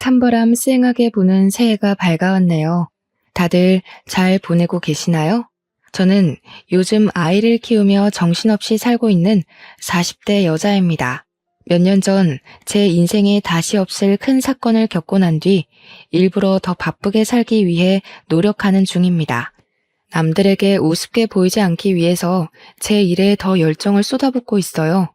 찬바람 쌩하게 부는 새해가 밝아왔네요. 다들 잘 보내고 계시나요? 저는 요즘 아이를 키우며 정신없이 살고 있는 40대 여자입니다. 몇 년 전 제 인생에 다시 없을 큰 사건을 겪고 난 뒤 일부러 더 바쁘게 살기 위해 노력하는 중입니다. 남들에게 우습게 보이지 않기 위해서 제 일에 더 열정을 쏟아붓고 있어요.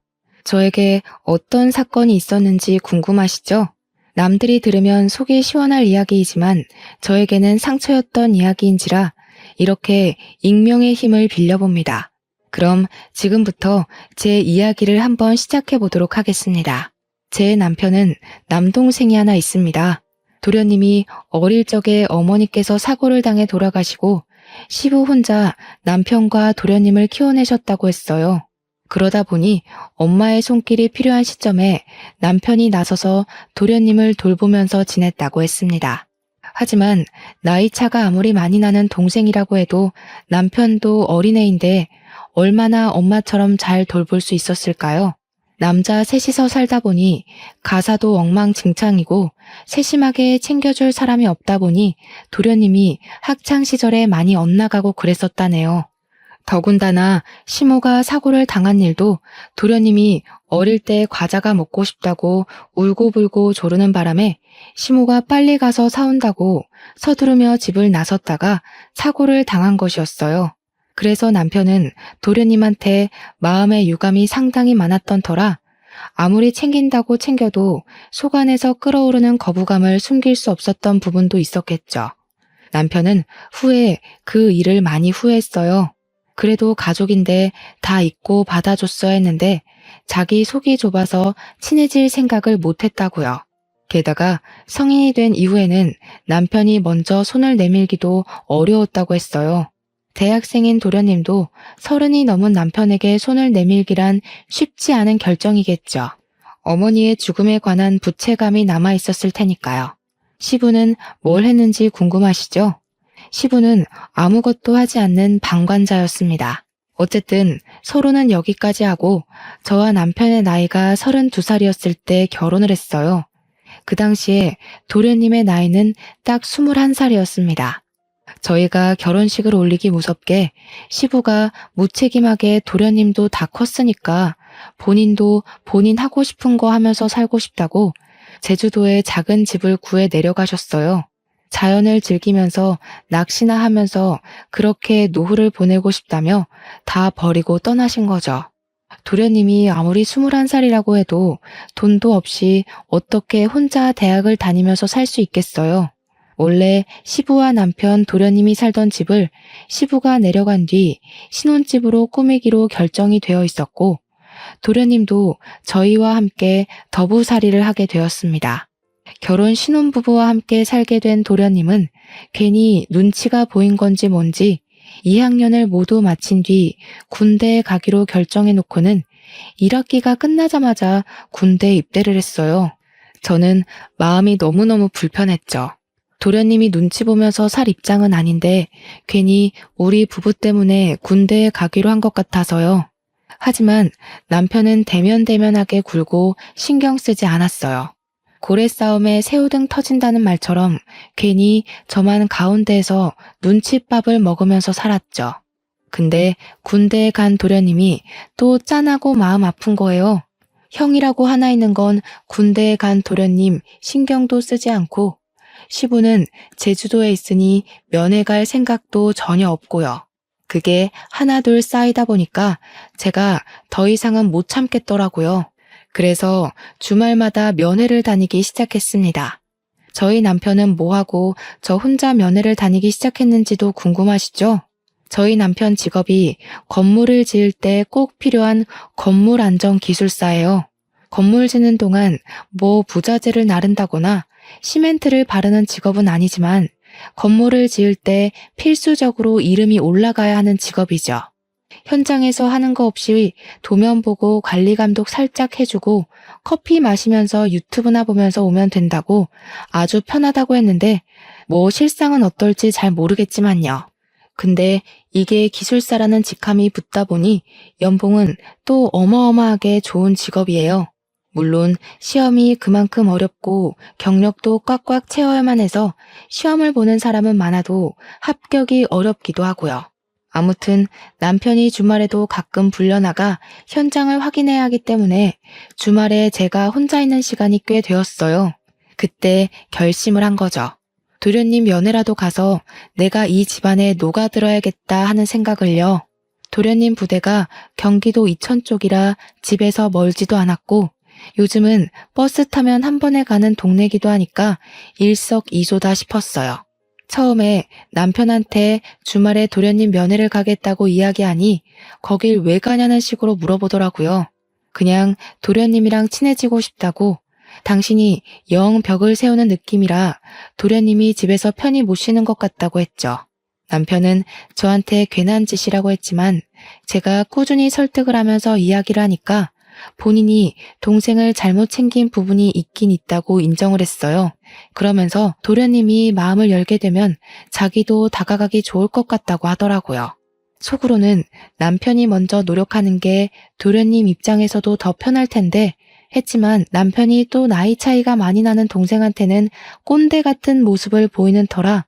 저에게 어떤 사건이 있었는지 궁금하시죠? 남들이 들으면 속이 시원할 이야기이지만 저에게는 상처였던 이야기인지라 이렇게 익명의 힘을 빌려봅니다. 그럼 지금부터 제 이야기를 한번 시작해 보도록 하겠습니다. 제 남편은 남동생이 하나 있습니다. 도련님이 어릴 적에 어머니께서 사고를 당해 돌아가시고 시부 혼자 남편과 도련님을 키워내셨다고 했어요. 그러다 보니 엄마의 손길이 필요한 시점에 남편이 나서서 도련님을 돌보면서 지냈다고 했습니다. 하지만 나이 차가 아무리 많이 나는 동생이라고 해도 남편도 어린애인데 얼마나 엄마처럼 잘 돌볼 수 있었을까요? 남자 셋이서 살다 보니 가사도 엉망진창이고 세심하게 챙겨줄 사람이 없다 보니 도련님이 학창시절에 많이 엇나가고 그랬었다네요. 더군다나 시모가 사고를 당한 일도 도련님이 어릴 때 과자가 먹고 싶다고 울고불고 조르는 바람에 시모가 빨리 가서 사온다고 서두르며 집을 나섰다가 사고를 당한 것이었어요. 그래서 남편은 도련님한테 마음의 유감이 상당히 많았던 터라 아무리 챙긴다고 챙겨도 속 안에서 끓어오르는 거부감을 숨길 수 없었던 부분도 있었겠죠. 남편은 후에 그 일을 많이 후회했어요. 그래도 가족인데 다 잊고 받아줬어야 했는데 자기 속이 좁아서 친해질 생각을 못했다고요. 게다가 성인이 된 이후에는 남편이 먼저 손을 내밀기도 어려웠다고 했어요. 대학생인 도련님도 30이 넘은 남편에게 손을 내밀기란 쉽지 않은 결정이겠죠. 어머니의 죽음에 관한 부채감이 남아있었을 테니까요. 시부는 뭘 했는지 궁금하시죠? 시부는 아무것도 하지 않는 방관자였습니다. 어쨌든 서로는 여기까지 하고 저와 남편의 나이가 32살이었을 때 결혼을 했어요. 그 당시에 도련님의 나이는 딱 21살이었습니다. 저희가 결혼식을 올리기 무섭게 시부가 무책임하게 도련님도 다 컸으니까 본인도 본인 하고 싶은 거 하면서 살고 싶다고 제주도에 작은 집을 구해 내려가셨어요. 자연을 즐기면서 낚시나 하면서 그렇게 노후를 보내고 싶다며 다 버리고 떠나신 거죠. 도련님이 아무리 21살이라고 해도 돈도 없이 어떻게 혼자 대학을 다니면서 살 수 있겠어요. 원래 시부와 남편 도련님이 살던 집을 시부가 내려간 뒤 신혼집으로 꾸미기로 결정이 되어 있었고 도련님도 저희와 함께 더부살이를 하게 되었습니다. 결혼 신혼부부와 함께 살게 된 도련님은 괜히 눈치가 보인 건지 뭔지 2학년을 모두 마친 뒤 군대에 가기로 결정해 놓고는 1학기가 끝나자마자 군대에 입대를 했어요. 저는 마음이 너무너무 불편했죠. 도련님이 눈치 보면서 살 입장은 아닌데 괜히 우리 부부 때문에 군대에 가기로 한 것 같아서요. 하지만 남편은 대면대면하게 굴고 신경 쓰지 않았어요. 고래 싸움에 새우등 터진다는 말처럼 괜히 저만 가운데에서 눈칫밥을 먹으면서 살았죠. 근데 군대에 간 도련님이 또 짠하고 마음 아픈 거예요. 형이라고 하나 있는 건 군대에 간 도련님 신경도 쓰지 않고 시부는 제주도에 있으니 면회 갈 생각도 전혀 없고요. 그게 하나둘 쌓이다 보니까 제가 더 이상은 못 참겠더라고요. 그래서 주말마다 면회를 다니기 시작했습니다. 저희 남편은 뭐하고 저 혼자 면회를 다니기 시작했는지도 궁금하시죠? 저희 남편 직업이 건물을 지을 때 꼭 필요한 건물 안정 기술사예요. 건물 짓는 동안 뭐 부자재를 나른다거나 시멘트를 바르는 직업은 아니지만 건물을 지을 때 필수적으로 이름이 올라가야 하는 직업이죠. 현장에서 하는 거 없이 도면 보고 관리 감독 살짝 해주고 커피 마시면서 유튜브나 보면서 오면 된다고 아주 편하다고 했는데 뭐 실상은 어떨지 잘 모르겠지만요. 근데 이게 기술사라는 직함이 붙다 보니 연봉은 또 어마어마하게 좋은 직업이에요. 물론 시험이 그만큼 어렵고 경력도 꽉꽉 채워야만 해서 시험을 보는 사람은 많아도 합격이 어렵기도 하고요. 아무튼 남편이 주말에도 가끔 불려나가 현장을 확인해야 하기 때문에 주말에 제가 혼자 있는 시간이 꽤 되었어요. 그때 결심을 한 거죠. 도련님 면회라도 가서 내가 이 집안에 녹아들어야겠다 하는 생각을요. 도련님 부대가 경기도 이천 쪽이라 집에서 멀지도 않았고 요즘은 버스 타면 한 번에 가는 동네기도 하니까 일석이조다 싶었어요. 처음에 남편한테 주말에 도련님 면회를 가겠다고 이야기하니 거길 왜 가냐는 식으로 물어보더라고요. 그냥 도련님이랑 친해지고 싶다고 당신이 영 벽을 세우는 느낌이라 도련님이 집에서 편히 못 쉬는 것 같다고 했죠. 남편은 저한테 괜한 짓이라고 했지만 제가 꾸준히 설득을 하면서 이야기를 하니까 본인이 동생을 잘못 챙긴 부분이 있긴 있다고 인정을 했어요. 그러면서 도련님이 마음을 열게 되면 자기도 다가가기 좋을 것 같다고 하더라고요. 속으로는 남편이 먼저 노력하는 게 도련님 입장에서도 더 편할 텐데 했지만 남편이 또 나이 차이가 많이 나는 동생한테는 꼰대 같은 모습을 보이는 터라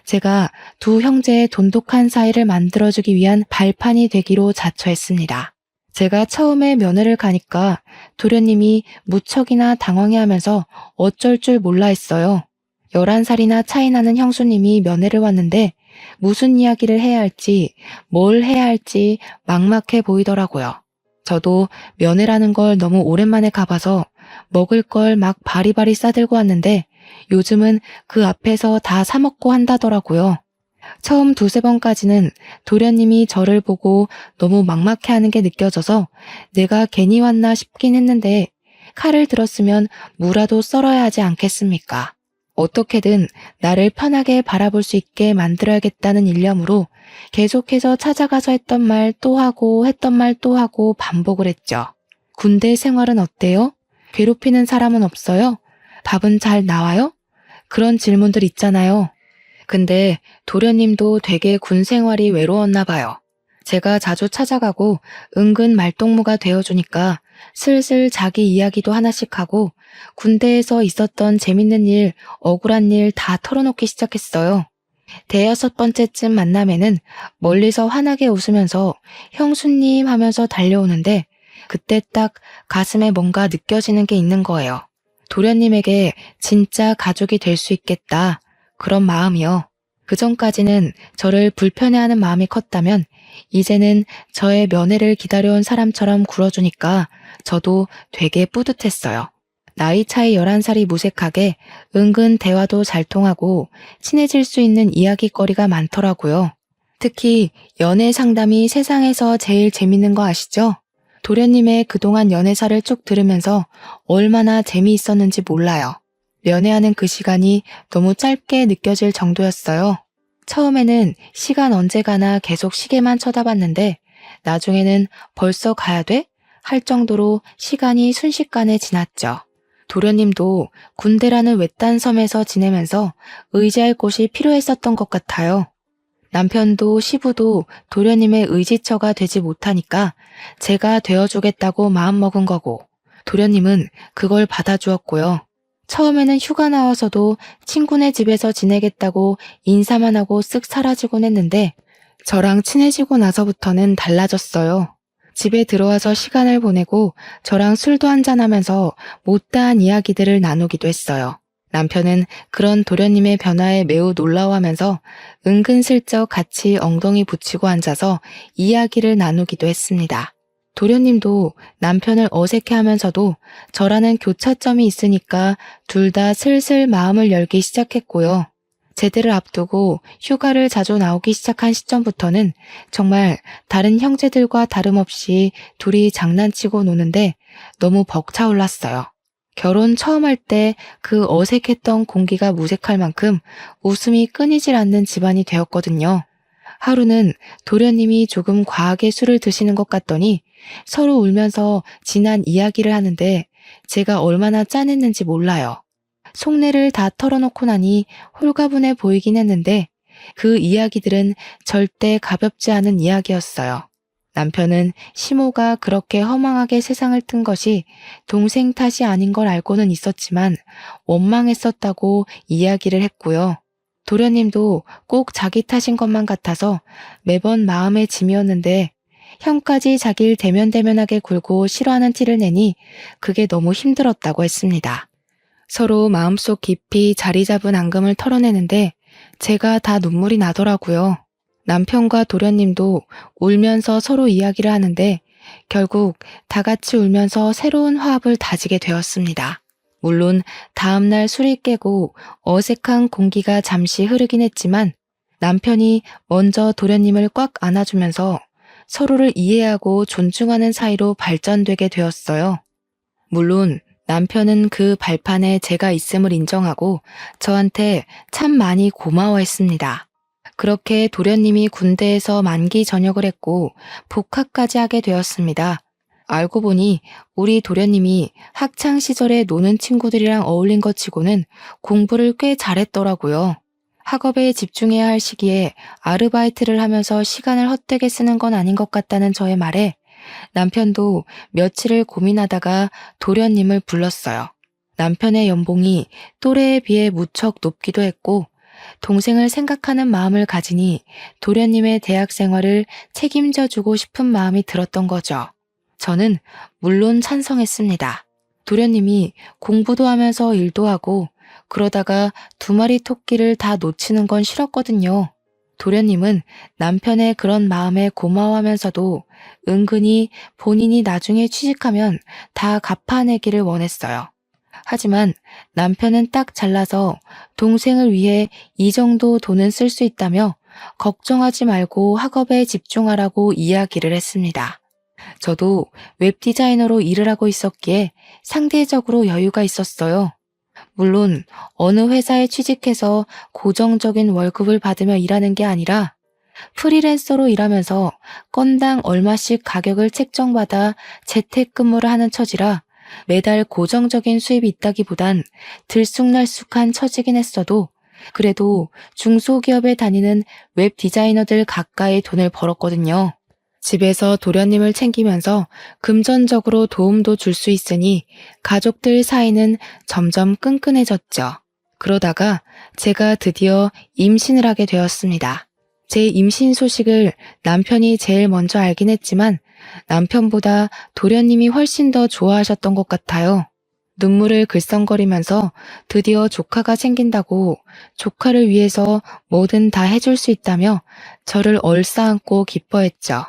제가 두 형제의 돈독한 사이를 만들어주기 위한 발판이 되기로 자처했습니다. 제가 처음에 면회를 가니까 도련님이 무척이나 당황해하면서 어쩔 줄 몰라 했어요. 11살이나 차이 나는 형수님이 면회를 왔는데 무슨 이야기를 해야 할지 뭘 해야 할지 막막해 보이더라고요. 저도 면회라는 걸 너무 오랜만에 가봐서 먹을 걸 막 바리바리 싸들고 왔는데 요즘은 그 앞에서 다 사먹고 한다더라고요. 처음 두세 번까지는 도련님이 저를 보고 너무 막막해하는 게 느껴져서 내가 괜히 왔나 싶긴 했는데 칼을 들었으면 무라도 썰어야 하지 않겠습니까? 어떻게든 나를 편하게 바라볼 수 있게 만들어야겠다는 일념으로 계속해서 찾아가서 했던 말 또 하고 했던 말 또 하고 반복을 했죠. 군대 생활은 어때요? 괴롭히는 사람은 없어요? 밥은 잘 나와요? 그런 질문들 있잖아요. 근데 도련님도 되게 군 생활이 외로웠나 봐요. 제가 자주 찾아가고 은근 말동무가 되어주니까 슬슬 자기 이야기도 하나씩 하고 군대에서 있었던 재밌는 일, 억울한 일 다 털어놓기 시작했어요. 대여섯 번째쯤 만남에는 멀리서 환하게 웃으면서 형수님 하면서 달려오는데 그때 딱 가슴에 뭔가 느껴지는 게 있는 거예요. 도련님에게 진짜 가족이 될 수 있겠다. 그런 마음이요. 그전까지는 저를 불편해하는 마음이 컸다면 이제는 저의 면회를 기다려온 사람처럼 굴어주니까 저도 되게 뿌듯했어요. 나이 차이 11살이 무색하게 은근 대화도 잘 통하고 친해질 수 있는 이야기거리가 많더라고요. 특히 연애 상담이 세상에서 제일 재밌는 거 아시죠? 도련님의 그동안 연애사를 쭉 들으면서 얼마나 재미있었는지 몰라요. 연애하는 그 시간이 너무 짧게 느껴질 정도였어요. 처음에는 시간 언제 가나 계속 시계만 쳐다봤는데 나중에는 벌써 가야 돼? 할 정도로 시간이 순식간에 지났죠. 도련님도 군대라는 외딴 섬에서 지내면서 의지할 곳이 필요했었던 것 같아요. 남편도 시부도 도련님의 의지처가 되지 못하니까 제가 되어주겠다고 마음먹은 거고 도련님은 그걸 받아주었고요. 처음에는 휴가 나와서도 친구네 집에서 지내겠다고 인사만 하고 쓱 사라지곤 했는데 저랑 친해지고 나서부터는 달라졌어요. 집에 들어와서 시간을 보내고 저랑 술도 한잔하면서 못다한 이야기들을 나누기도 했어요. 남편은 그런 도련님의 변화에 매우 놀라워하면서 은근슬쩍 같이 엉덩이 붙이고 앉아서 이야기를 나누기도 했습니다. 도련님도 남편을 어색해하면서도 저라는 교차점이 있으니까 둘 다 슬슬 마음을 열기 시작했고요. 제대를 앞두고 휴가를 자주 나오기 시작한 시점부터는 정말 다른 형제들과 다름없이 둘이 장난치고 노는데 너무 벅차올랐어요. 결혼 처음 할 때 그 어색했던 공기가 무색할 만큼 웃음이 끊이질 않는 집안이 되었거든요. 하루는 도련님이 조금 과하게 술을 드시는 것 같더니 서로 울면서 지난 이야기를 하는데 제가 얼마나 짠했는지 몰라요. 속내를 다 털어놓고 나니 홀가분해 보이긴 했는데 그 이야기들은 절대 가볍지 않은 이야기였어요. 남편은 시모가 그렇게 허망하게 세상을 뜬 것이 동생 탓이 아닌 걸 알고는 있었지만 원망했었다고 이야기를 했고요. 도련님도 꼭 자기 탓인 것만 같아서 매번 마음의 짐이었는데 형까지 자기를 대면대면하게 굴고 싫어하는 티를 내니 그게 너무 힘들었다고 했습니다. 서로 마음속 깊이 자리 잡은 앙금을 털어내는데 제가 다 눈물이 나더라고요. 남편과 도련님도 울면서 서로 이야기를 하는데 결국 다 같이 울면서 새로운 화합을 다지게 되었습니다. 물론 다음날 술이 깨고 어색한 공기가 잠시 흐르긴 했지만 남편이 먼저 도련님을 꽉 안아주면서 서로를 이해하고 존중하는 사이로 발전되게 되었어요. 물론 남편은 그 발판에 제가 있음을 인정하고 저한테 참 많이 고마워했습니다. 그렇게 도련님이 군대에서 만기 전역을 했고 복학까지 하게 되었습니다. 알고 보니 우리 도련님이 학창 시절에 노는 친구들이랑 어울린 것 치고는 공부를 꽤 잘했더라고요. 학업에 집중해야 할 시기에 아르바이트를 하면서 시간을 헛되게 쓰는 건 아닌 것 같다는 저의 말에 남편도 며칠을 고민하다가 도련님을 불렀어요. 남편의 연봉이 또래에 비해 무척 높기도 했고 동생을 생각하는 마음을 가지니 도련님의 대학 생활을 책임져 주고 싶은 마음이 들었던 거죠. 저는 물론 찬성했습니다. 도련님이 공부도 하면서 일도 하고 그러다가 두 마리 토끼를 다 놓치는 건 싫었거든요. 도련님은 남편의 그런 마음에 고마워하면서도 은근히 본인이 나중에 취직하면 다 갚아내기를 원했어요. 하지만 남편은 딱 잘라서 동생을 위해 이 정도 돈은 쓸 수 있다며 걱정하지 말고 학업에 집중하라고 이야기를 했습니다. 저도 웹디자이너로 일을 하고 있었기에 상대적으로 여유가 있었어요. 물론 어느 회사에 취직해서 고정적인 월급을 받으며 일하는 게 아니라 프리랜서로 일하면서 건당 얼마씩 가격을 책정받아 재택근무를 하는 처지라 매달 고정적인 수입이 있다기보단 들쑥날쑥한 처지긴 했어도 그래도 중소기업에 다니는 웹 디자이너들 가까이 돈을 벌었거든요. 집에서 도련님을 챙기면서 금전적으로 도움도 줄 수 있으니 가족들 사이는 점점 끈끈해졌죠. 그러다가 제가 드디어 임신을 하게 되었습니다. 제 임신 소식을 남편이 제일 먼저 알긴 했지만 남편보다 도련님이 훨씬 더 좋아하셨던 것 같아요. 눈물을 글썽거리면서 드디어 조카가 생긴다고 조카를 위해서 뭐든 다 해줄 수 있다며 저를 얼싸안고 기뻐했죠.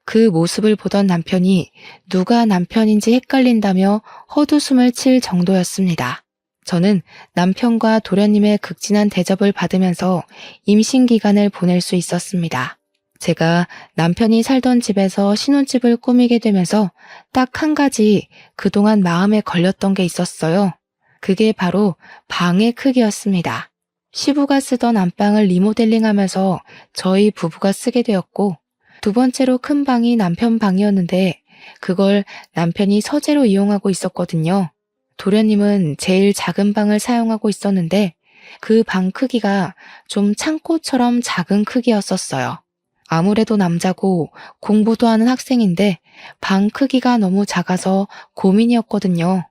그 모습을 보던 남편이 누가 남편인지 헷갈린다며 헛웃음을 칠 정도였습니다. 저는 남편과 도련님의 극진한 대접을 받으면서 임신 기간을 보낼 수 있었습니다. 제가 남편이 살던 집에서 신혼집을 꾸미게 되면서 딱 한 가지 그동안 마음에 걸렸던 게 있었어요. 그게 바로 방의 크기였습니다. 시부가 쓰던 안방을 리모델링하면서 저희 부부가 쓰게 되었고 두 번째로 큰 방이 남편 방이었는데 그걸 남편이 서재로 이용하고 있었거든요. 도련님은 제일 작은 방을 사용하고 있었는데 그 방 크기가 좀 창고처럼 작은 크기였었어요. 아무래도 남자고 공부도 하는 학생인데 방 크기가 너무 작아서 고민이었거든요.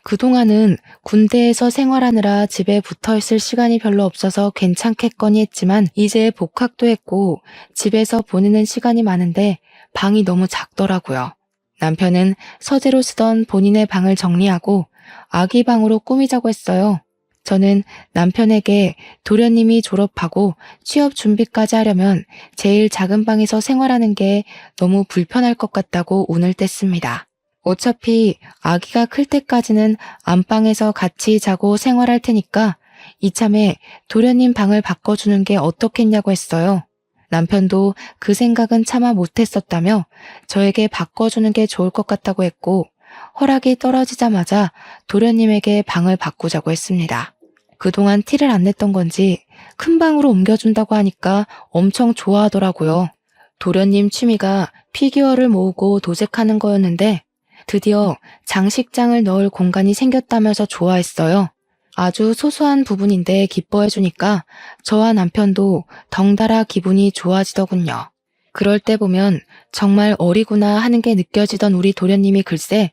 그동안은 군대에서 생활하느라 집에 붙어있을 시간이 별로 없어서 괜찮겠거니 했지만 이제 복학도 했고 집에서 보내는 시간이 많은데 방이 너무 작더라고요. 남편은 서재로 쓰던 본인의 방을 정리하고 아기 방으로 꾸미자고 했어요. 저는 남편에게 도련님이 졸업하고 취업 준비까지 하려면 제일 작은 방에서 생활하는 게 너무 불편할 것 같다고 운을 뗐습니다. 어차피 아기가 클 때까지는 안방에서 같이 자고 생활할 테니까 이참에 도련님 방을 바꿔주는 게 어떻겠냐고 했어요. 남편도 그 생각은 차마 못했었다며 저에게 바꿔주는 게 좋을 것 같다고 했고 허락이 떨어지자마자 도련님에게 방을 바꾸자고 했습니다. 그동안 티를 안 냈던 건지 큰 방으로 옮겨준다고 하니까 엄청 좋아하더라고요. 도련님 취미가 피규어를 모으고 도색하는 거였는데 드디어 장식장을 넣을 공간이 생겼다면서 좋아했어요. 아주 소소한 부분인데 기뻐해주니까 저와 남편도 덩달아 기분이 좋아지더군요. 그럴 때 보면 정말 어리구나 하는 게 느껴지던 우리 도련님이 글쎄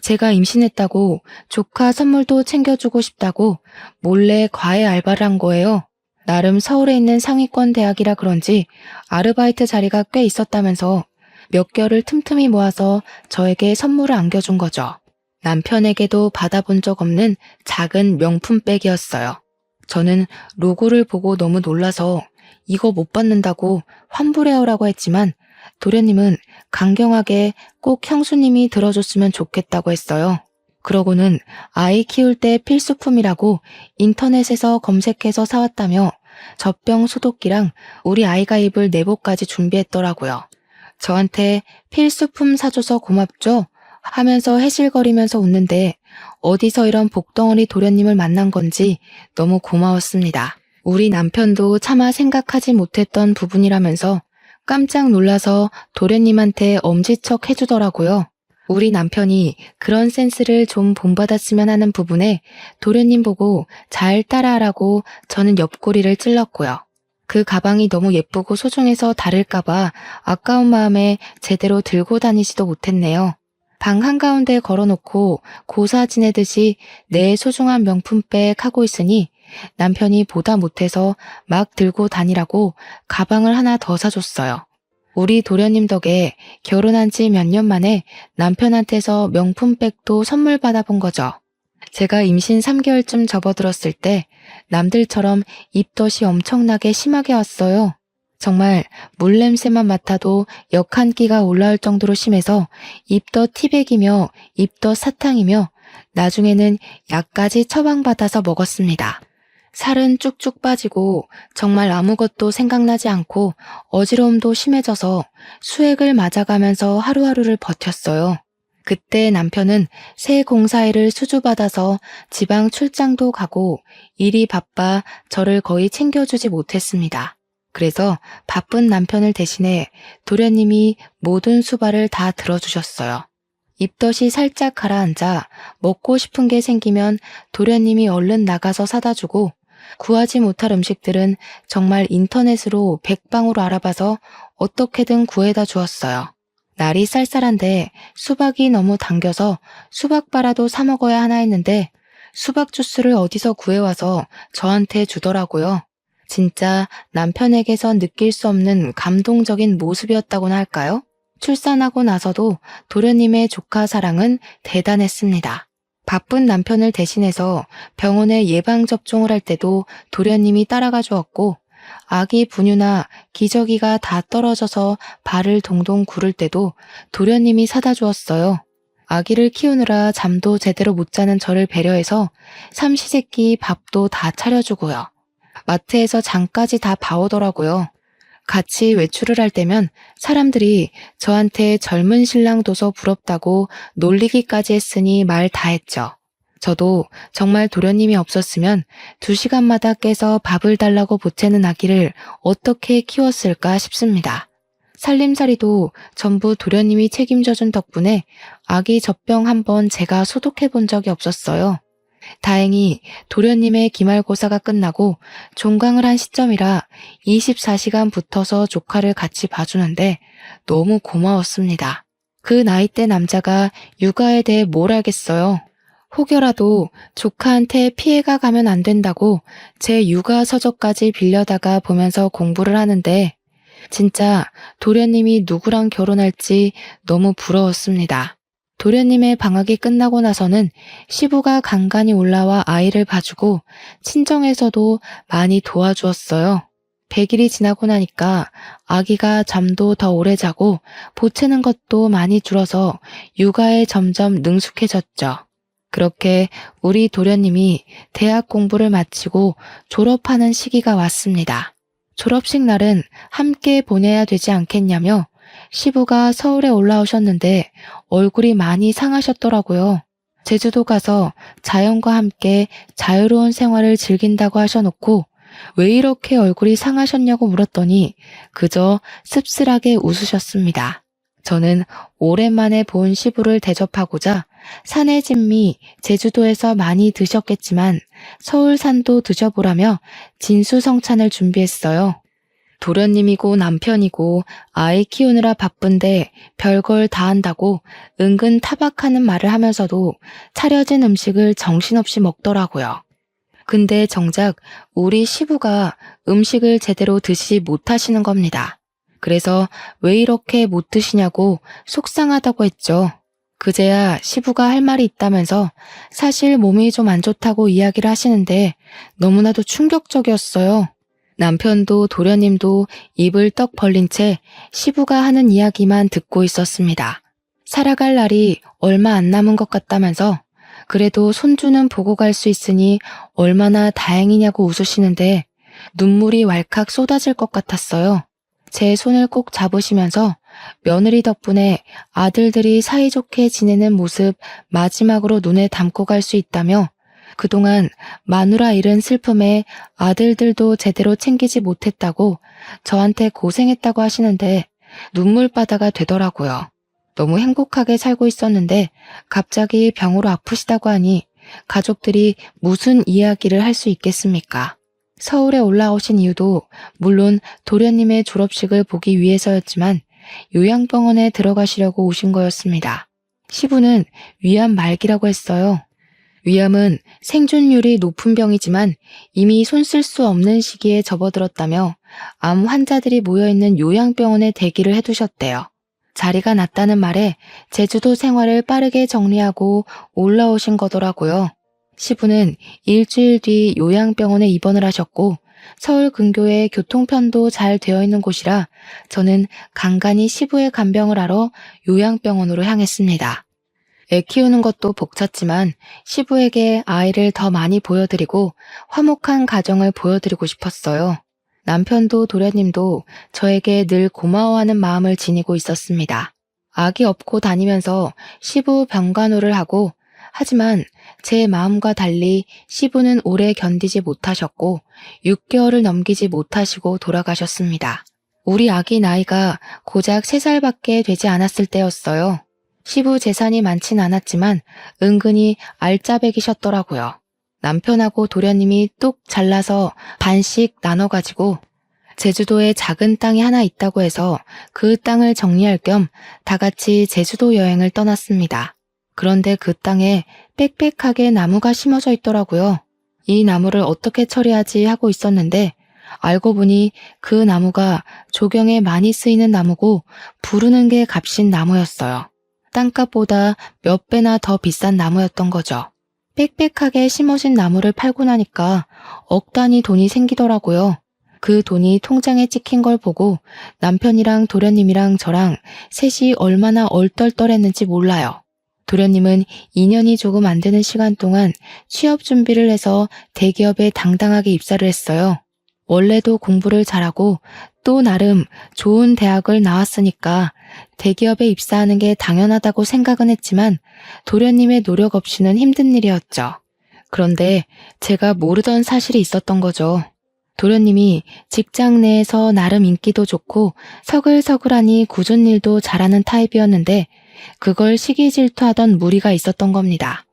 제가 임신했다고 조카 선물도 챙겨주고 싶다고 몰래 과외 알바를 한 거예요. 나름 서울에 있는 상위권 대학이라 그런지 아르바이트 자리가 꽤 있었다면서 몇 개월을 틈틈이 모아서 저에게 선물을 안겨준 거죠. 남편에게도 받아본 적 없는 작은 명품백이었어요. 저는 로고를 보고 너무 놀라서 이거 못 받는다고 환불해오라고 했지만 도련님은 강경하게 꼭 형수님이 들어줬으면 좋겠다고 했어요. 그러고는 아이 키울 때 필수품이라고 인터넷에서 검색해서 사왔다며 젖병 소독기랑 우리 아이가 입을 내복까지 준비했더라고요. 저한테 필수품 사줘서 고맙죠? 하면서 해실거리면서 웃는데 어디서 이런 복덩어리 도련님을 만난 건지 너무 고마웠습니다. 우리 남편도 차마 생각하지 못했던 부분이라면서 깜짝 놀라서 도련님한테 엄지척 해주더라고요. 우리 남편이 그런 센스를 좀 본받았으면 하는 부분에 도련님 보고 잘 따라하라고 저는 옆구리를 찔렀고요. 그 가방이 너무 예쁘고 소중해서 다를까봐 아까운 마음에 제대로 들고 다니지도 못했네요. 방 한가운데 걸어놓고 고사 지내듯이 내 소중한 명품백 하고 있으니 남편이 보다 못해서 막 들고 다니라고 가방을 하나 더 사줬어요. 우리 도련님 덕에 결혼한 지 몇 년 만에 남편한테서 명품백도 선물 받아본 거죠. 제가 임신 3개월쯤 접어들었을 때 남들처럼 입덧이 엄청나게 심하게 왔어요. 정말 물냄새만 맡아도 역 한 끼가 올라올 정도로 심해서 입덧 티백이며 입덧 사탕이며 나중에는 약까지 처방받아서 먹었습니다. 살은 쭉쭉 빠지고 정말 아무것도 생각나지 않고 어지러움도 심해져서 수액을 맞아가면서 하루하루를 버텼어요. 그때 남편은 새 공사일을 수주받아서 지방 출장도 가고 일이 바빠 저를 거의 챙겨주지 못했습니다. 그래서 바쁜 남편을 대신해 도련님이 모든 수발을 다 들어주셨어요. 입덧이 살짝 가라앉아 먹고 싶은 게 생기면 도련님이 얼른 나가서 사다 주고 구하지 못할 음식들은 정말 인터넷으로 백방으로 알아봐서 어떻게든 구해다 주었어요. 날이 쌀쌀한데 수박이 너무 당겨서 수박바라도 사 먹어야 하나 했는데 수박 주스를 어디서 구해와서 저한테 주더라고요. 진짜 남편에게서 느낄 수 없는 감동적인 모습이었다고나 할까요? 출산하고 나서도 도련님의 조카 사랑은 대단했습니다. 바쁜 남편을 대신해서 병원에 예방접종을 할 때도 도련님이 따라가 주었고 아기 분유나 기저귀가 다 떨어져서 발을 동동 구를 때도 도련님이 사다 주었어요. 아기를 키우느라 잠도 제대로 못 자는 저를 배려해서 삼시세끼 밥도 다 차려주고요. 마트에서 장까지 다 봐오더라고요. 같이 외출을 할 때면 사람들이 저한테 젊은 신랑 둬서 부럽다고 놀리기까지 했으니 말 다 했죠. 저도 정말 도련님이 없었으면 2시간마다 깨서 밥을 달라고 보채는 아기를 어떻게 키웠을까 싶습니다. 살림살이도 전부 도련님이 책임져준 덕분에 아기 젖병 한번 제가 소독해 본 적이 없었어요. 다행히 도련님의 기말고사가 끝나고 종강을 한 시점이라 24시간 붙어서 조카를 같이 봐주는데 너무 고마웠습니다. 그 나이대 남자가 육아에 대해 뭘 알겠어요. 혹여라도 조카한테 피해가 가면 안 된다고 제 육아 서적까지 빌려다가 보면서 공부를 하는데 진짜 도련님이 누구랑 결혼할지 너무 부러웠습니다. 도련님의 방학이 끝나고 나서는 시부가 간간히 올라와 아이를 봐주고 친정에서도 많이 도와주었어요. 100일이 지나고 나니까 아기가 잠도 더 오래 자고 보채는 것도 많이 줄어서 육아에 점점 능숙해졌죠. 그렇게 우리 도련님이 대학 공부를 마치고 졸업하는 시기가 왔습니다. 졸업식 날은 함께 보내야 되지 않겠냐며 시부가 서울에 올라오셨는데 얼굴이 많이 상하셨더라고요. 제주도 가서 자연과 함께 자유로운 생활을 즐긴다고 하셔놓고 왜 이렇게 얼굴이 상하셨냐고 물었더니 그저 씁쓸하게 웃으셨습니다. 저는 오랜만에 본 시부를 대접하고자 산의 진미 제주도에서 많이 드셨겠지만 서울산도 드셔보라며 진수성찬을 준비했어요. 도련님이고 남편이고 아이 키우느라 바쁜데 별걸 다 한다고 은근 타박하는 말을 하면서도 차려진 음식을 정신없이 먹더라고요. 근데 정작 우리 시부가 음식을 제대로 드시지 못하시는 겁니다. 그래서 왜 이렇게 못 드시냐고 속상하다고 했죠. 그제야 시부가 할 말이 있다면서 사실 몸이 좀 안 좋다고 이야기를 하시는데 너무나도 충격적이었어요. 남편도 도련님도 입을 떡 벌린 채 시부가 하는 이야기만 듣고 있었습니다. 살아갈 날이 얼마 안 남은 것 같다면서 그래도 손주는 보고 갈 수 있으니 얼마나 다행이냐고 웃으시는데 눈물이 왈칵 쏟아질 것 같았어요. 제 손을 꼭 잡으시면서 며느리 덕분에 아들들이 사이좋게 지내는 모습 마지막으로 눈에 담고 갈 수 있다며 그동안 마누라 잃은 슬픔에 아들들도 제대로 챙기지 못했다고 저한테 고생했다고 하시는데 눈물바다가 되더라고요. 너무 행복하게 살고 있었는데 갑자기 병으로 아프시다고 하니 가족들이 무슨 이야기를 할 수 있겠습니까? 서울에 올라오신 이유도 물론 도련님의 졸업식을 보기 위해서였지만 요양병원에 들어가시려고 오신 거였습니다. 시부는 위암 말기라고 했어요. 위암은 생존율이 높은 병이지만 이미 손 쓸 수 없는 시기에 접어들었다며 암 환자들이 모여있는 요양병원에 대기를 해두셨대요. 자리가 났다는 말에 제주도 생활을 빠르게 정리하고 올라오신 거더라고요. 시부는 일주일 뒤 요양병원에 입원을 하셨고 서울 근교에 교통편도 잘 되어 있는 곳이라 저는 간간히 시부의 간병을 하러 요양병원으로 향했습니다. 애 키우는 것도 벅찼지만 시부에게 아이를 더 많이 보여드리고 화목한 가정을 보여드리고 싶었어요. 남편도 도련님도 저에게 늘 고마워하는 마음을 지니고 있었습니다. 아기 업고 다니면서 시부 병간호를 하고 하지만 제 마음과 달리 시부는 오래 견디지 못하셨고 6개월을 넘기지 못하시고 돌아가셨습니다. 우리 아기 나이가 고작 3살밖에 되지 않았을 때였어요. 시부 재산이 많진 않았지만 은근히 알짜배기셨더라고요. 남편하고 도련님이 뚝 잘라서 반씩 나눠가지고 제주도에 작은 땅이 하나 있다고 해서 그 땅을 정리할 겸 다 같이 제주도 여행을 떠났습니다. 그런데 그 땅에 빽빽하게 나무가 심어져 있더라고요. 이 나무를 어떻게 처리하지 하고 있었는데 알고 보니 그 나무가 조경에 많이 쓰이는 나무고 부르는 게 값인 나무였어요. 땅값보다 몇 배나 더 비싼 나무였던 거죠. 빽빽하게 심어진 나무를 팔고 나니까 억 단위 돈이 생기더라고요. 그 돈이 통장에 찍힌 걸 보고 남편이랑 도련님이랑 저랑 셋이 얼마나 얼떨떨했는지 몰라요. 도련님은 2년이 조금 안 되는 시간 동안 취업 준비를 해서 대기업에 당당하게 입사를 했어요. 원래도 공부를 잘하고 또 나름 좋은 대학을 나왔으니까 대기업에 입사하는 게 당연하다고 생각은 했지만 도련님의 노력 없이는 힘든 일이었죠. 그런데 제가 모르던 사실이 있었던 거죠. 도련님이 직장 내에서 나름 인기도 좋고 서글서글하니 굳은 일도 잘하는 타입이었는데 그걸 시기 질투하던 무리가 있었던 겁니다.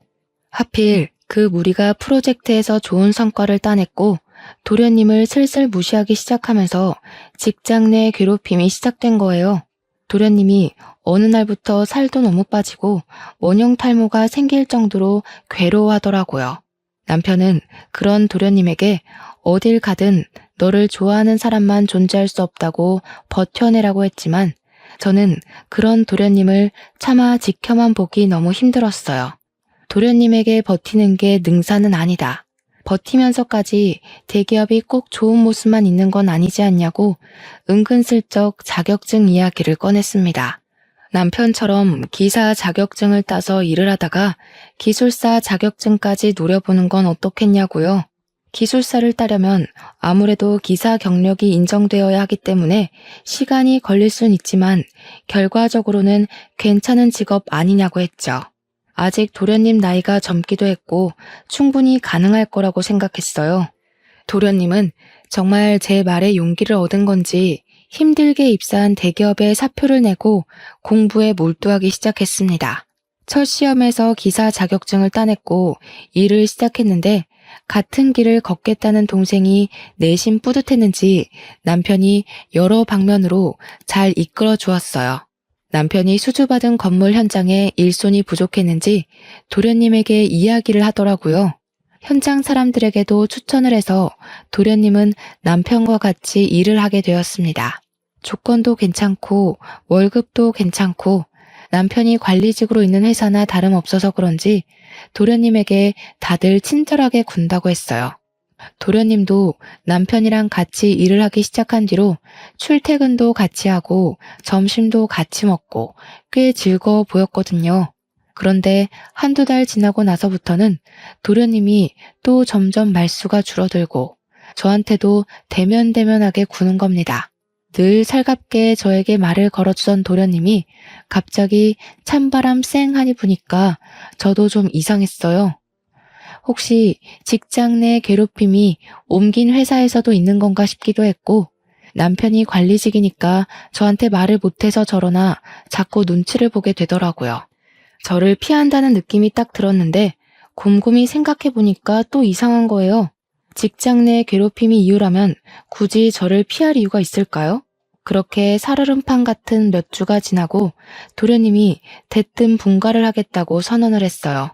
하필 그 무리가 프로젝트에서 좋은 성과를 따냈고 도련님을 슬슬 무시하기 시작하면서 직장 내 괴롭힘이 시작된 거예요. 도련님이 어느 날부터 살도 너무 빠지고 원형 탈모가 생길 정도로 괴로워하더라고요. 남편은 그런 도련님에게 어딜 가든 너를 좋아하는 사람만 존재할 수 없다고 버텨내라고 했지만 저는 그런 도련님을 차마 지켜만 보기 너무 힘들었어요. 도련님에게 버티는 게 능사는 아니다. 버티면서까지 대기업이 꼭 좋은 모습만 있는 건 아니지 않냐고 은근슬쩍 자격증 이야기를 꺼냈습니다. 남편처럼 기사 자격증을 따서 일을 하다가 기술사 자격증까지 노려보는 건 어떻겠냐고요. 기술사를 따려면 아무래도 기사 경력이 인정되어야 하기 때문에 시간이 걸릴 순 있지만 결과적으로는 괜찮은 직업 아니냐고 했죠. 아직 도련님 나이가 젊기도 했고 충분히 가능할 거라고 생각했어요. 도련님은 정말 제 말에 용기를 얻은 건지 힘들게 입사한 대기업에 사표를 내고 공부에 몰두하기 시작했습니다. 첫 시험에서 기사 자격증을 따냈고 일을 시작했는데 같은 길을 걷겠다는 동생이 내심 뿌듯했는지 남편이 여러 방면으로 잘 이끌어 주었어요. 남편이 수주받은 건물 현장에 일손이 부족했는지 도련님에게 이야기를 하더라고요. 현장 사람들에게도 추천을 해서 도련님은 남편과 같이 일을 하게 되었습니다. 조건도 괜찮고 월급도 괜찮고 남편이 관리직으로 있는 회사나 다름없어서 그런지 도련님에게 다들 친절하게 군다고 했어요. 도련님도 남편이랑 같이 일을 하기 시작한 뒤로 출퇴근도 같이 하고 점심도 같이 먹고 꽤 즐거워 보였거든요. 그런데 한두 달 지나고 나서부터는 도련님이 또 점점 말수가 줄어들고 저한테도 대면대면하게 구는 겁니다. 늘 살갑게 저에게 말을 걸어주던 도련님이 갑자기 찬바람 쌩하니 부니까 저도 좀 이상했어요. 혹시 직장 내 괴롭힘이 옮긴 회사에서도 있는 건가 싶기도 했고 남편이 관리직이니까 저한테 말을 못해서 저러나 자꾸 눈치를 보게 되더라고요. 저를 피한다는 느낌이 딱 들었는데 곰곰이 생각해보니까 또 이상한 거예요. 직장 내 괴롭힘이 이유라면 굳이 저를 피할 이유가 있을까요? 그렇게 살얼음판 같은 몇 주가 지나고 도련님이 대뜸 분가를 하겠다고 선언을 했어요.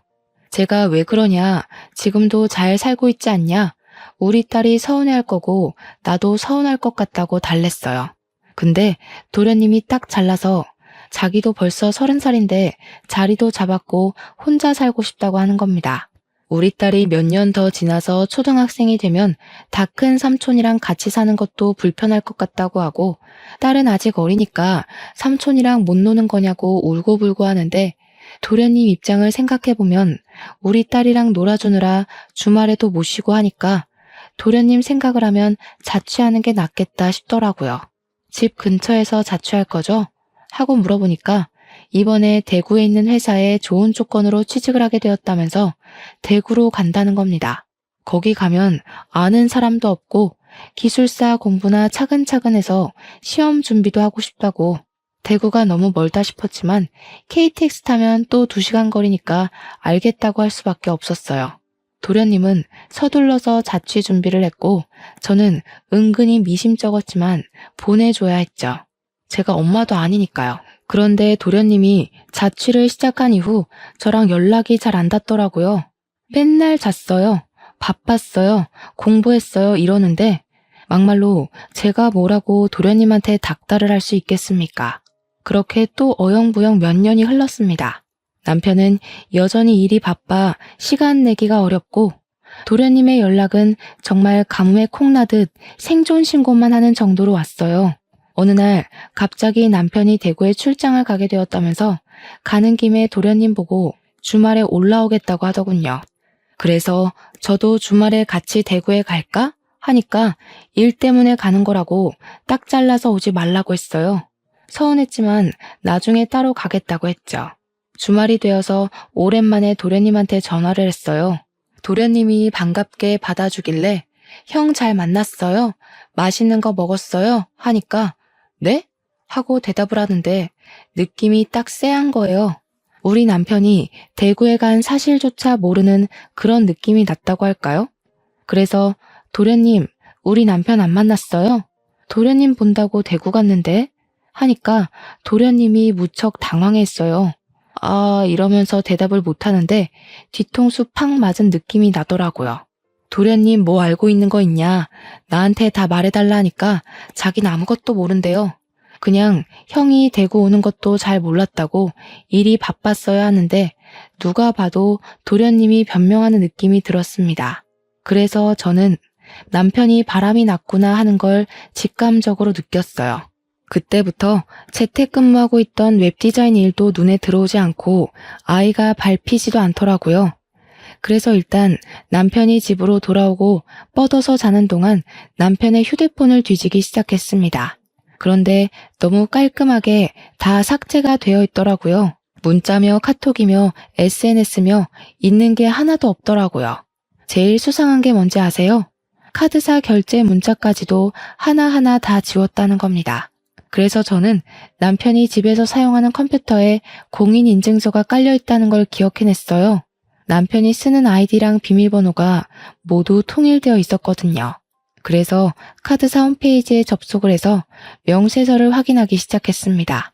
제가 왜 그러냐, 지금도 잘 살고 있지 않냐, 우리 딸이 서운해할 거고 나도 서운할 것 같다고 달랬어요. 근데 도련님이 딱 잘라서 자기도 벌써 30살인데 자리도 잡았고 혼자 살고 싶다고 하는 겁니다. 우리 딸이 몇 년 더 지나서 초등학생이 되면 다 큰 삼촌이랑 같이 사는 것도 불편할 것 같다고 하고 딸은 아직 어리니까 삼촌이랑 못 노는 거냐고 울고불고 하는데 도련님 입장을 생각해보면 우리 딸이랑 놀아주느라 주말에도 못 쉬고 하니까 도련님 생각을 하면 자취하는 게 낫겠다 싶더라고요. 집 근처에서 자취할 거죠? 하고 물어보니까 이번에 대구에 있는 회사에 좋은 조건으로 취직을 하게 되었다면서 대구로 간다는 겁니다. 거기 가면 아는 사람도 없고 기술사 공부나 차근차근 해서 시험 준비도 하고 싶다고. 대구가 너무 멀다 싶었지만 KTX 타면 또 2시간 거리니까 알겠다고 할 수밖에 없었어요. 도련님은 서둘러서 자취 준비를 했고 저는 은근히 미심쩍었지만 보내줘야 했죠. 제가 엄마도 아니니까요. 그런데 도련님이 자취를 시작한 이후 저랑 연락이 잘 안 닿더라고요. 맨날 잤어요. 바빴어요. 공부했어요. 이러는데 막말로 제가 뭐라고 도련님한테 닥달을 할 수 있겠습니까? 그렇게 또 어영부영 몇 년이 흘렀습니다. 남편은 여전히 일이 바빠 시간 내기가 어렵고 도련님의 연락은 정말 가뭄에 콩나듯 생존 신고만 하는 정도로 왔어요. 어느 날 갑자기 남편이 대구에 출장을 가게 되었다면서 가는 김에 도련님 보고 주말에 올라오겠다고 하더군요. 그래서 저도 주말에 같이 대구에 갈까? 하니까 일 때문에 가는 거라고 딱 잘라서 오지 말라고 했어요. 서운했지만 나중에 따로 가겠다고 했죠. 주말이 되어서 오랜만에 도련님한테 전화를 했어요. 도련님이 반갑게 받아주길래 형 잘 만났어요? 맛있는 거 먹었어요? 하니까 네? 하고 대답을 하는데 느낌이 딱 쎄한 거예요. 우리 남편이 대구에 간 사실조차 모르는 그런 느낌이 났다고 할까요? 그래서 도련님, 우리 남편 안 만났어요? 도련님 본다고 대구 갔는데? 하니까 도련님이 무척 당황했어요. 아, 이러면서 대답을 못하는데 뒤통수 팍 맞은 느낌이 나더라고요. 도련님 뭐 알고 있는 거 있냐? 나한테 다 말해달라 하니까 자긴 아무것도 모른대요. 그냥 형이 대구 오는 것도 잘 몰랐다고 일이 바빴어야 하는데 누가 봐도 도련님이 변명하는 느낌이 들었습니다. 그래서 저는 남편이 바람이 났구나 하는 걸 직감적으로 느꼈어요. 그때부터 재택근무하고 있던 웹디자인 일도 눈에 들어오지 않고 아이가 밟히지도 않더라고요. 그래서 일단 남편이 집으로 돌아오고 뻗어서 자는 동안 남편의 휴대폰을 뒤지기 시작했습니다. 그런데 너무 깔끔하게 다 삭제가 되어 있더라고요. 문자며 카톡이며 SNS며 있는 게 하나도 없더라고요. 제일 수상한 게 뭔지 아세요? 카드사 결제 문자까지도 하나하나 다 지웠다는 겁니다. 그래서 저는 남편이 집에서 사용하는 컴퓨터에 공인인증서가 깔려 있다는 걸 기억해냈어요. 남편이 쓰는 아이디랑 비밀번호가 모두 통일되어 있었거든요. 그래서 카드사 홈페이지에 접속을 해서 명세서를 확인하기 시작했습니다.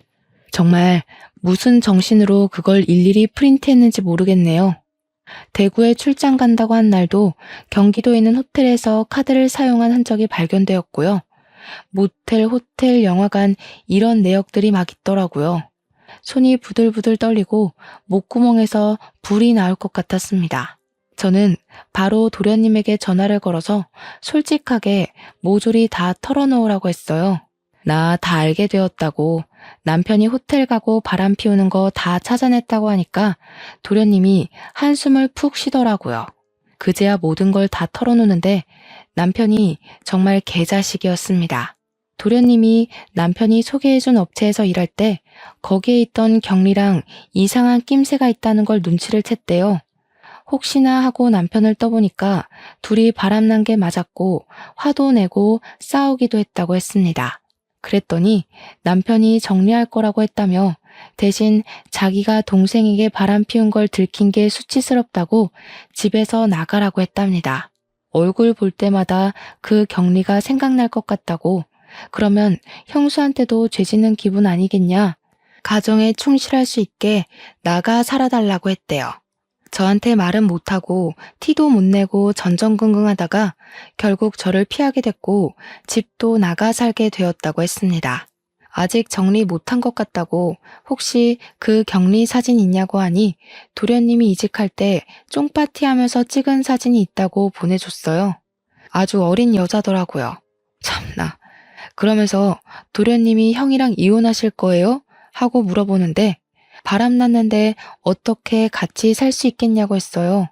정말 무슨 정신으로 그걸 일일이 프린트했는지 모르겠네요. 대구에 출장 간다고 한 날도 경기도에 있는 호텔에서 카드를 사용한 흔적이 발견되었고요. 모텔, 호텔, 영화관 이런 내역들이 막 있더라고요. 손이 부들부들 떨리고 목구멍에서 불이 나올 것 같았습니다. 저는 바로 도련님에게 전화를 걸어서 솔직하게 모조리 다 털어놓으라고 했어요. 나 다 알게 되었다고, 남편이 호텔 가고 바람 피우는 거 다 찾아냈다고 하니까 도련님이 한숨을 푹 쉬더라고요. 그제야 모든 걸 다 털어놓는데 남편이 정말 개자식이었습니다. 도련님이 남편이 소개해준 업체에서 일할 때 거기에 있던 경리랑 이상한 낌새가 있다는 걸 눈치를 챘대요. 혹시나 하고 남편을 떠보니까 둘이 바람난 게 맞았고 화도 내고 싸우기도 했다고 했습니다. 그랬더니 남편이 정리할 거라고 했다며 대신 자기가 동생에게 바람 피운 걸 들킨 게 수치스럽다고 집에서 나가라고 했답니다. 얼굴 볼 때마다 그 경리가 생각날 것 같다고. 그러면 형수한테도 죄지는 기분 아니겠냐? 가정에 충실할 수 있게 나가 살아달라고 했대요. 저한테 말은 못하고 티도 못 내고 전전긍긍하다가 결국 저를 피하게 됐고 집도 나가 살게 되었다고 했습니다. 아직 정리 못한 것 같다고 혹시 그 격리 사진 있냐고 하니 도련님이 이직할 때 쫑파티하면서 찍은 사진이 있다고 보내줬어요. 아주 어린 여자더라고요. 참나. 그러면서 도련님이 형이랑 이혼하실 거예요? 하고 물어보는데 바람났는데 어떻게 같이 살 수 있겠냐고 했어요.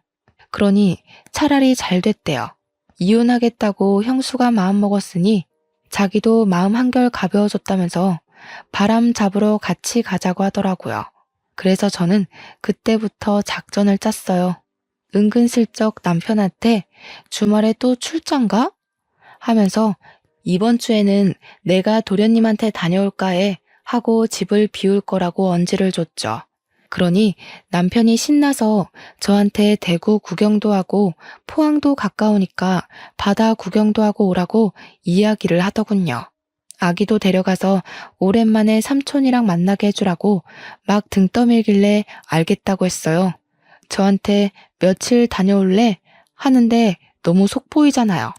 그러니 차라리 잘 됐대요. 이혼하겠다고 형수가 마음먹었으니 자기도 마음 한결 가벼워졌다면서 바람 잡으러 같이 가자고 하더라고요. 그래서 저는 그때부터 작전을 짰어요. 은근슬쩍 남편한테 주말에 또 출장 가? 하면서 이번 주에는 내가 도련님한테 다녀올까 해 하고 집을 비울 거라고 언지를 줬죠. 그러니 남편이 신나서 저한테 대구 구경도 하고 포항도 가까우니까 바다 구경도 하고 오라고 이야기를 하더군요. 아기도 데려가서 오랜만에 삼촌이랑 만나게 해주라고 막 등 떠밀길래 알겠다고 했어요. 저한테 며칠 다녀올래? 하는데 너무 속 보이잖아요.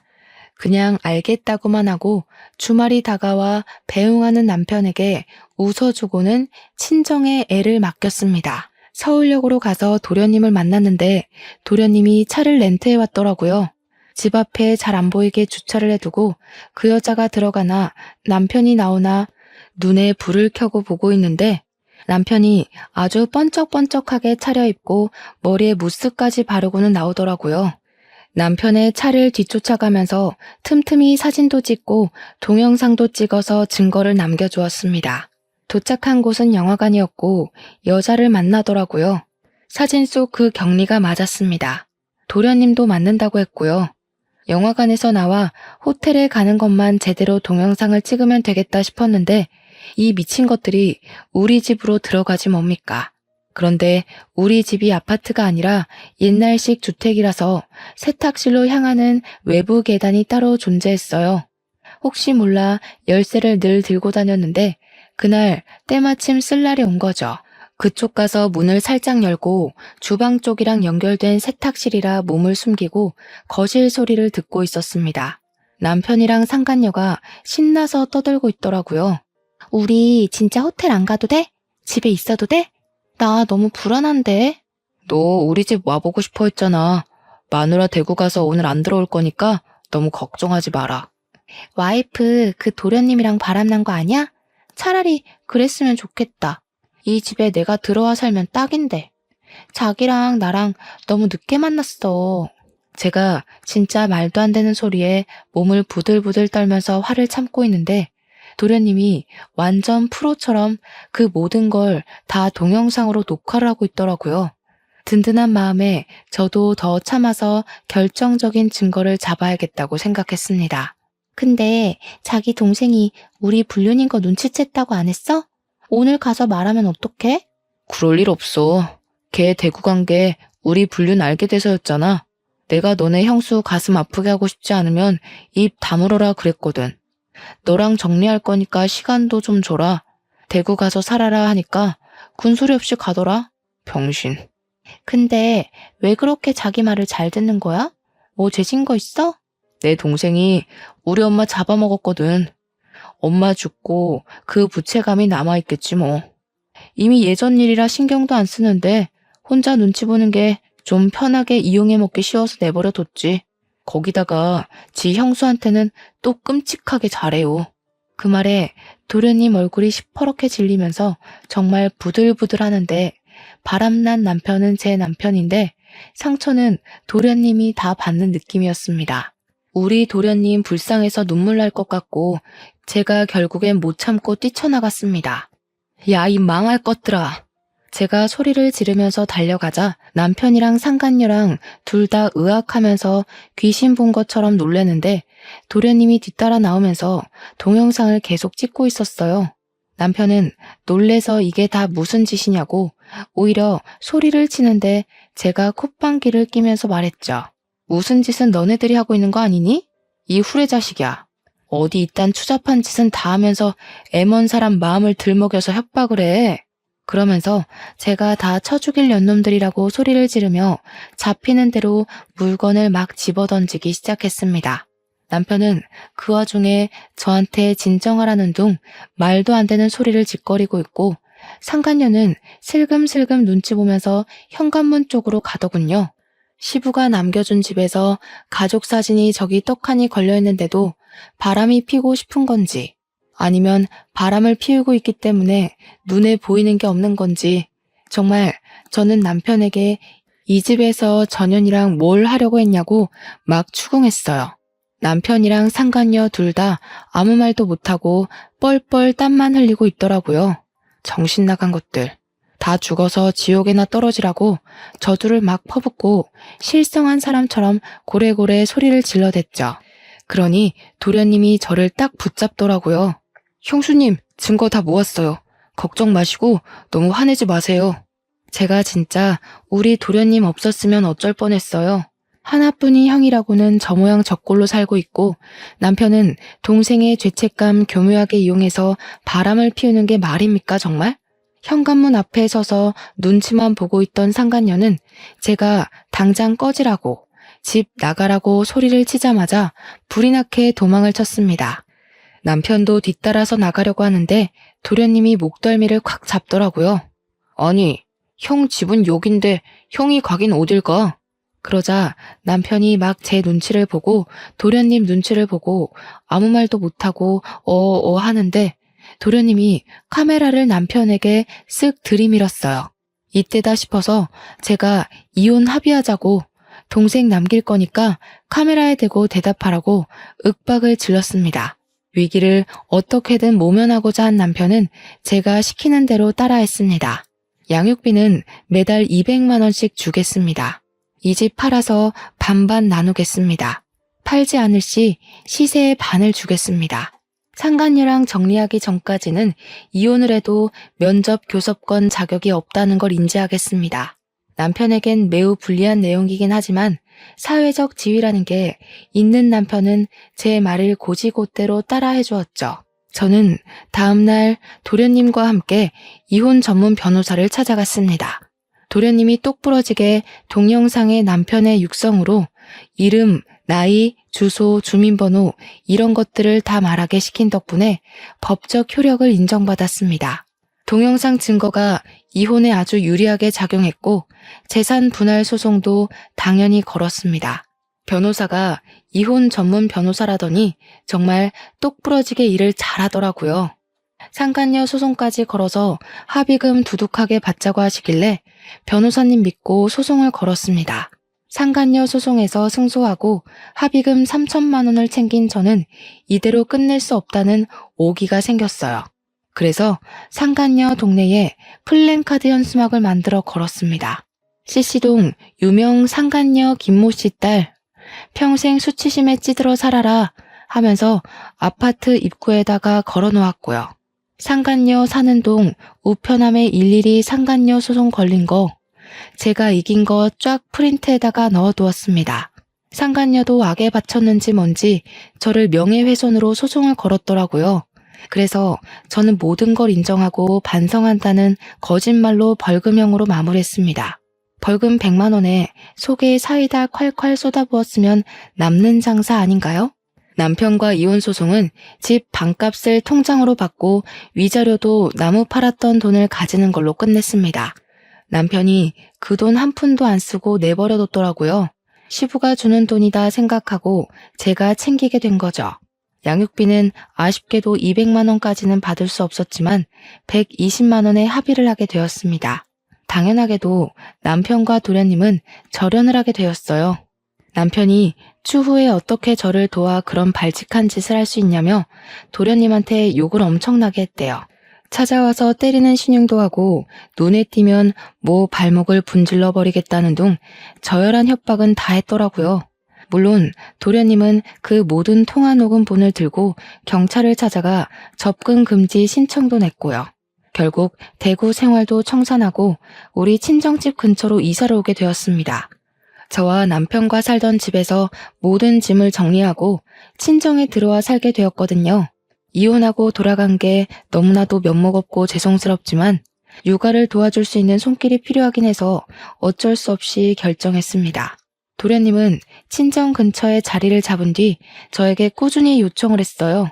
그냥 알겠다고만 하고 주말이 다가와 배웅하는 남편에게 웃어주고는 친정에 애를 맡겼습니다. 서울역으로 가서 도련님을 만났는데 도련님이 차를 렌트해 왔더라고요. 집 앞에 잘 안 보이게 주차를 해두고 그 여자가 들어가나 남편이 나오나 눈에 불을 켜고 보고 있는데 남편이 아주 번쩍번쩍하게 차려입고 머리에 무스까지 바르고는 나오더라고요. 남편의 차를 뒤쫓아가면서 틈틈이 사진도 찍고 동영상도 찍어서 증거를 남겨주었습니다. 도착한 곳은 영화관이었고 여자를 만나더라고요. 사진 속 그 경리가 맞았습니다. 도련님도 맞는다고 했고요. 영화관에서 나와 호텔에 가는 것만 제대로 동영상을 찍으면 되겠다 싶었는데 이 미친 것들이 우리 집으로 들어가지 뭡니까? 그런데 우리 집이 아파트가 아니라 옛날식 주택이라서 세탁실로 향하는 외부 계단이 따로 존재했어요. 혹시 몰라 열쇠를 늘 들고 다녔는데 그날 때마침 쓸 날이 온 거죠. 그쪽 가서 문을 살짝 열고 주방 쪽이랑 연결된 세탁실이라 몸을 숨기고 거실 소리를 듣고 있었습니다. 남편이랑 상간녀가 신나서 떠들고 있더라고요. 우리 진짜 호텔 안 가도 돼? 집에 있어도 돼? 나 너무 불안한데? 너 우리 집 와보고 싶어 했잖아. 마누라 대구 가서 오늘 안 들어올 거니까 너무 걱정하지 마라. 와이프 그 도련님이랑 바람난 거 아니야? 차라리 그랬으면 좋겠다. 이 집에 내가 들어와 살면 딱인데. 자기랑 나랑 너무 늦게 만났어. 제가 진짜 말도 안 되는 소리에 몸을 부들부들 떨면서 화를 참고 있는데 도련님이 완전 프로처럼 그 모든 걸 다 동영상으로 녹화를 하고 있더라고요. 든든한 마음에 저도 더 참아서 결정적인 증거를 잡아야겠다고 생각했습니다. 근데 자기 동생이 우리 불륜인 거 눈치챘다고 안 했어? 오늘 가서 말하면 어떡해? 그럴 일 없어. 걔 대구 간 게 우리 불륜 알게 돼서였잖아. 내가 너네 형수 가슴 아프게 하고 싶지 않으면 입 다물어라 그랬거든. 너랑 정리할 거니까 시간도 좀 줘라. 대구 가서 살아라 하니까 군소리 없이 가더라. 병신. 근데 왜 그렇게 자기 말을 잘 듣는 거야? 뭐 죄진 거 있어? 내 동생이 우리 엄마 잡아먹었거든. 엄마 죽고 그 부채감이 남아있겠지 뭐. 이미 예전 일이라 신경도 안 쓰는데 혼자 눈치 보는 게 좀 편하게 이용해 먹기 쉬워서 내버려 뒀지. 거기다가 지 형수한테는 또 끔찍하게 잘해요. 그 말에 도련님 얼굴이 시퍼렇게 질리면서 정말 부들부들 하는데 바람난 남편은 제 남편인데 상처는 도련님이 다 받는 느낌이었습니다. 우리 도련님 불쌍해서 눈물 날 것 같고 제가 결국엔 못 참고 뛰쳐나갔습니다. 야, 이 망할 것들아. 제가 소리를 지르면서 달려가자 남편이랑 상간녀랑 둘 다 으악하면서 귀신 본 것처럼 놀래는데 도련님이 뒤따라 나오면서 동영상을 계속 찍고 있었어요. 남편은 놀래서 이게 다 무슨 짓이냐고 오히려 소리를 치는데 제가 콧방귀를 끼면서 말했죠. 무슨 짓은 너네들이 하고 있는 거 아니니? 이 후레자식이야. 어디 이딴 추잡한 짓은 다 하면서 애먼 사람 마음을 들먹여서 협박을 해. 그러면서 제가 다 쳐죽일 년놈들이라고 소리를 지르며 잡히는 대로 물건을 막 집어던지기 시작했습니다. 남편은 그 와중에 저한테 진정하라는 둥 말도 안 되는 소리를 짓거리고 있고 상간녀는 슬금슬금 눈치 보면서 현관문 쪽으로 가더군요. 시부가 남겨준 집에서 가족 사진이 저기 떡하니 걸려있는데도 바람이 피고 싶은 건지 아니면 바람을 피우고 있기 때문에 눈에 보이는 게 없는 건지 정말 저는 남편에게 이 집에서 전현이랑 뭘 하려고 했냐고 막 추궁했어요. 남편이랑 상간녀 둘 다 아무 말도 못하고 뻘뻘 땀만 흘리고 있더라고요. 정신 나간 것들. 다 죽어서 지옥에나 떨어지라고 저주를 막 퍼붓고 실성한 사람처럼 고래고래 소리를 질러댔죠. 그러니 도련님이 저를 딱 붙잡더라고요. 형수님, 증거 다 모았어요. 걱정 마시고 너무 화내지 마세요. 제가 진짜 우리 도련님 없었으면 어쩔 뻔했어요. 하나뿐인 형이라고는 저 모양 저 꼴로 살고 있고 남편은 동생의 죄책감 교묘하게 이용해서 바람을 피우는 게 말입니까 정말? 현관문 앞에 서서 눈치만 보고 있던 상간녀는 제가 당장 꺼지라고 집 나가라고 소리를 치자마자 불이 나게 도망을 쳤습니다. 남편도 뒤따라서 나가려고 하는데 도련님이 목덜미를 콱 잡더라고요. 아니, 형 집은 여긴데 형이 가긴 어딜 가? 그러자 남편이 막 제 눈치를 보고 도련님 눈치를 보고 아무 말도 못하고 하는데 도련님이 카메라를 남편에게 쓱 들이밀었어요. 이때다 싶어서 제가 이혼 합의하자고 동생 남길 거니까 카메라에 대고 대답하라고 윽박을 질렀습니다. 위기를 어떻게든 모면하고자 한 남편은 제가 시키는 대로 따라했습니다. 양육비는 매달 200만 원씩 주겠습니다. 이 집 팔아서 반반 나누겠습니다. 팔지 않을 시 시세의 반을 주겠습니다. 상간녀랑 정리하기 전까지는 이혼을 해도 면접 교섭권 자격이 없다는 걸 인지하겠습니다. 남편에겐 매우 불리한 내용이긴 하지만 사회적 지위라는 게 있는 남편은 제 말을 곧이곧대로 따라해 주었죠. 저는 다음날 도련님과 함께 이혼 전문 변호사를 찾아갔습니다. 도련님이 똑부러지게 동영상의 남편의 육성으로 이름, 나이, 주소, 주민번호 이런 것들을 다 말하게 시킨 덕분에 법적 효력을 인정받았습니다. 동영상 증거가 이혼에 아주 유리하게 작용했고 재산 분할 소송도 당연히 걸었습니다. 변호사가 이혼 전문 변호사라더니 정말 똑부러지게 일을 잘하더라고요. 상간녀 소송까지 걸어서 합의금 두둑하게 받자고 하시길래 변호사님 믿고 소송을 걸었습니다. 상간녀 소송에서 승소하고 합의금 3천만 원을 챙긴 저는 이대로 끝낼 수 없다는 오기가 생겼어요. 그래서 상간녀 동네에 플랜카드 현수막을 만들어 걸었습니다. CC동 유명 상간녀 김모 씨 딸 평생 수치심에 찌들어 살아라 하면서 아파트 입구에다가 걸어놓았고요. 상간녀 사는 동 우편함에 일일이 상간녀 소송 걸린 거 제가 이긴 거 쫙 프린트에다가 넣어두었습니다. 상간녀도 악에 바쳤는지 뭔지 저를 명예훼손으로 소송을 걸었더라고요. 그래서 저는 모든 걸 인정하고 반성한다는 거짓말로 벌금형으로 마무리했습니다. 벌금 100만 원에 속에 사이다 콸콸 쏟아부었으면 남는 장사 아닌가요? 남편과 이혼 소송은 집 반값을 통장으로 받고 위자료도 나무 팔았던 돈을 가지는 걸로 끝냈습니다. 남편이 그 돈 한 푼도 안 쓰고 내버려뒀더라고요. 시부가 주는 돈이다 생각하고 제가 챙기게 된 거죠. 양육비는 아쉽게도 200만 원까지는 받을 수 없었지만 120만 원에 합의를 하게 되었습니다. 당연하게도 남편과 도련님은 절연을 하게 되었어요. 남편이 추후에 어떻게 저를 도와 그런 발칙한 짓을 할 수 있냐며 도련님한테 욕을 엄청나게 했대요. 찾아와서 때리는 신용도 하고 눈에 띄면 뭐 발목을 분질러 버리겠다는 둥 저열한 협박은 다 했더라고요. 물론 도련님은 그 모든 통화 녹음본을 들고 경찰을 찾아가 접근 금지 신청도 냈고요. 결국 대구 생활도 청산하고 우리 친정집 근처로 이사를 오게 되었습니다. 저와 남편과 살던 집에서 모든 짐을 정리하고 친정에 들어와 살게 되었거든요. 이혼하고 돌아간 게 너무나도 면목없고 죄송스럽지만 육아를 도와줄 수 있는 손길이 필요하긴 해서 어쩔 수 없이 결정했습니다. 도련님은 친정 근처에 자리를 잡은 뒤 저에게 꾸준히 요청을 했어요.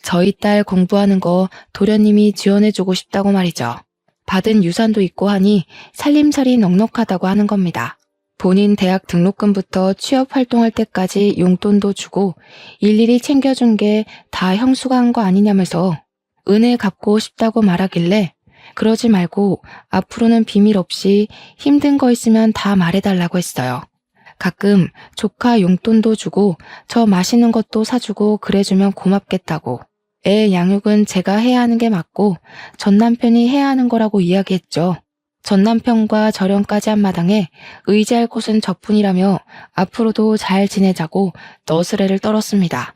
저희 딸 공부하는 거 도련님이 지원해주고 싶다고 말이죠. 받은 유산도 있고 하니 살림살이 넉넉하다고 하는 겁니다. 본인 대학 등록금부터 취업 활동할 때까지 용돈도 주고 일일이 챙겨준 게 다 형수가 한 거 아니냐면서 은혜 갚고 싶다고 말하길래 그러지 말고 앞으로는 비밀 없이 힘든 거 있으면 다 말해달라고 했어요. 가끔 조카 용돈도 주고 저 맛있는 것도 사주고 그래주면 고맙겠다고. 애 양육은 제가 해야 하는 게 맞고 전 남편이 해야 하는 거라고 이야기했죠. 전 남편과 절연까지 한 마당에 의지할 곳은 저뿐이라며 앞으로도 잘 지내자고 너스레를 떨었습니다.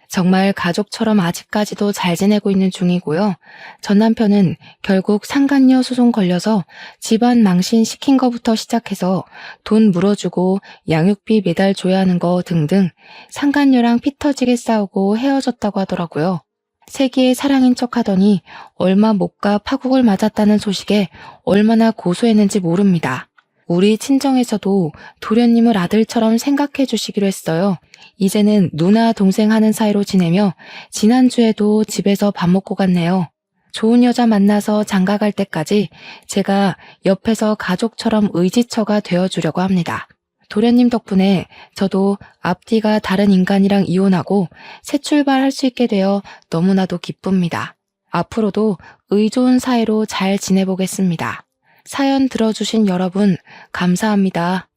정말 가족처럼 아직까지도 잘 지내고 있는 중이고요. 전 남편은 결국 상간녀 소송 걸려서 집안 망신 시킨 거부터 시작해서 돈 물어주고 양육비 매달 줘야 하는 거 등등 상간녀랑 피 터지게 싸우고 헤어졌다고 하더라고요. 세기의 사랑인 척하더니 얼마 못 가 파국을 맞았다는 소식에 얼마나 고소했는지 모릅니다. 우리 친정에서도 도련님을 아들처럼 생각해 주시기로 했어요. 이제는 누나 동생 하는 사이로 지내며 지난주에도 집에서 밥 먹고 갔네요. 좋은 여자 만나서 장가 갈 때까지 제가 옆에서 가족처럼 의지처가 되어주려고 합니다. 도련님 덕분에 저도 앞뒤가 다른 인간이랑 이혼하고 새 출발할 수 있게 되어 너무나도 기쁩니다. 앞으로도 의좋은 사이로 잘 지내보겠습니다. 사연 들어주신 여러분 감사합니다.